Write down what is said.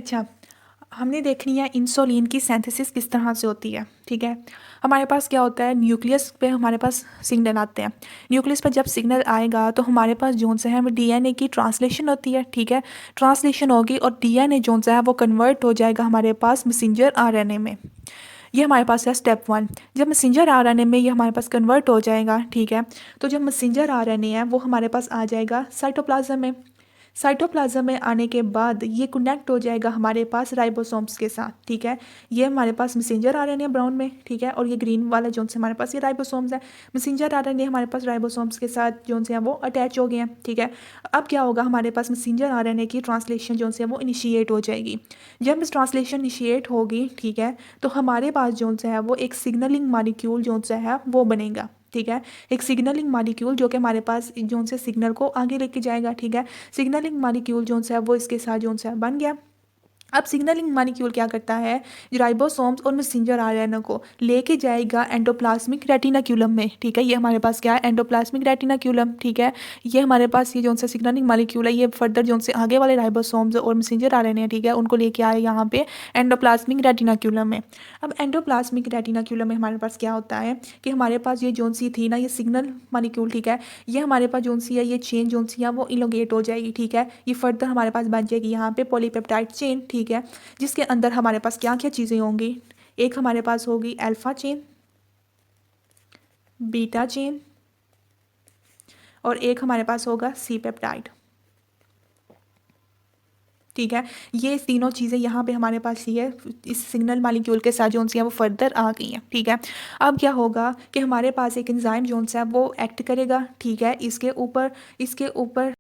अच्छा, हमने देखनी है इंसुलिन की सिंथेसिस किस तरह से होती है। ठीक है, हमारे पास क्या होता है, न्यूक्लियस पे हमारे पास सिग्नल आते हैं। न्यूक्लियस पर जब सिग्नल आएगा तो हमारे पास जोन से है वो डीएनए की ट्रांसलेशन होती है। ठीक है, ट्रांसलेशन होगी और डीएनए जोन से है वो कन्वर्ट हो जाएगा हमारे पास मैसेंजर आरएनए में। ये हमारे पास है स्टेप 1। जब मैसेंजर आरएनए में ये हमारे पास कन्वर्ट हो जाएगा, ठीक है, तो जब मैसेंजर आरएनए है वो हमारे पास आ जाएगा साइटोप्लाज्म में। साइटोप्लाज्म में आने के बाद ये कनेक्ट हो जाएगा हमारे पास राइबोसोम्स के साथ। ठीक है, ये हमारे पास मैसेंजर आरएनए ब्राउन में, ठीक है, और ये ग्रीन वाला जोन से हमारे पास ये राइबोसोम्स है। मैसेंजर आरएनए हमारे पास राइबोसोम्स के साथ जोन से हैं वो अटैच हो गए हैं। ठीक है, अब क्या होगा, हमारे पास मैसेंजर आरएनए की ट्रांसलेशन जोन से है वो इनिशिएट हो जाएगी। जब इस ट्रांसलेशन इनिशिएट होगी, ठीक है, तो हमारे पास जोन से है वो एक सिग्नलिंग मॉलिक्यूल जोन से है वो बनेगा। ठीक है, एक सिग्नलिंग मॉलिक्यूल जो कि हमारे पास जोन से सिग्नल को आगे लेके जाएगा। ठीक है, सिग्नलिंग मॉलिक्यूल जोन से है वो इसके साथ जोन से है बन गया। अब सिग्नलिंग मॉलिक्यूल क्या करता है, राइबोसोम्स और मैसेंजर आरएनए को लेके जाएगा एंडोप्लाज्मिक रेटिनाक्यूलम में। ठीक है, ये हमारे पास क्या है, एंडोप्लाज्मिक रेटिनाक्यूलम। ठीक है, ये हमारे पास ये जो सा सिग्नलिंग मॉलिक्यूल है ये फर्दर जो से आगे वाले राइबोसोम्स और मैसेंजर आरएनए, ठीक है, उनको लेके आए यहाँ पे एंडोप्लाज्मिक रेटिनाक्यूलम में। अब एंडोप्लाज्मिक रेटिनाक्यूलम में हमारे पास क्या होता है कि हमारे पास ये जोन सी थी ना, ये सिग्नल मॉलिक्यूल, ठीक है, ये हमारे पास जोन सी है, ये चेन जोन सी है वो इलोंगेट हो जाएगी। ठीक है, ये फर्दर हमारे पास बन जाएगी यहाँ पे पॉलीपेप्टाइड चेन। ठीक है, जिसके अंदर हमारे पास क्या क्या चीज़ें होंगी, एक हमारे पास होगी अल्फा चेन, बीटा चेन, और एक हमारे पास होगा सी पेप्टाइड। ठीक है, ये तीनों चीज़ें यहाँ पे हमारे पास ही है, इस सिग्नल मॉलिक्यूल के साथ जोन सी है वो फर्दर आ गई हैं। ठीक है, अब क्या होगा कि हमारे पास एक एंजाइम जोन सा है वो एक्ट करेगा। ठीक है, इसके ऊपर